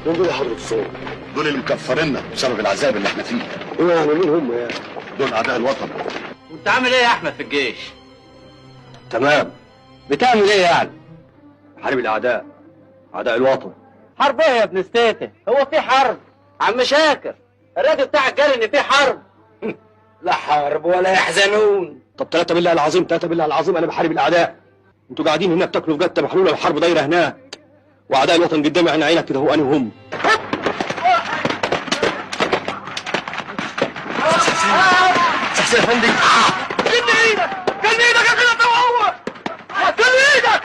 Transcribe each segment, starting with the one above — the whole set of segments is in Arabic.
مين دول يا حضرة الصوت؟ دول اللي مكفريننا بسبب العذاب اللي احنا فيه. ايه يعني مين هم يعني؟ دول اعداء الوطن. وانت عامل ايه يا احمد في الجيش؟ تمام. بتعمل ايه يعني؟ حارب الاعداء، اعداء الوطن. حرب ايه يا ابن ستيته؟ هو في حرب؟ عم شاكر الراديو بتاعك قال ان في حرب. لا حرب ولا يحزنون. طب 3 بالله العظيم، 3 بالله العظيم انا بحارب الاعداء. انتوا قاعدين هناك تاكلوا في جته محلوله وحرب دايره هناك، واعداء الوطن قدامي عين عينك كده، هو انا وهم. سحسين يا فندم. كن ايدك يا كده هو. كن ايدك.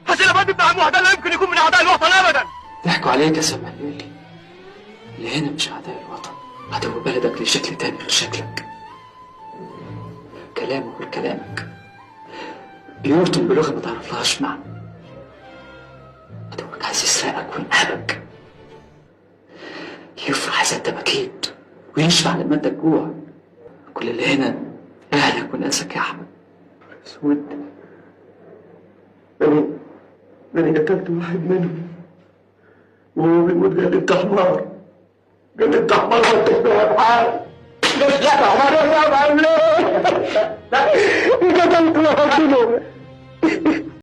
حسين ابو ابن عمو ده لا يمكن يكون من اعداء الوطن ابدا. ضحكوا عليك يا سماحيلي. اللي هنا مش اعداء الوطن، عدو بلدك لشكل تاني غير شكلك. كلامه غير كلامك، بيرتم بلغه ما تعرفلهاش معنى. عدوك عايز يسرقك وينهبك، يفرح اذا انت بكيت ويشبع لما انت تجوع. كل اللي هنا اهلك وناسك يا احمد. اسود. انا قتلت واحد منهم وهو بيموت قال لي انت حمار. قال لي انت حمار وانت فاهم حاجه. لا حمار يا معلم. قتلت واحد منهم.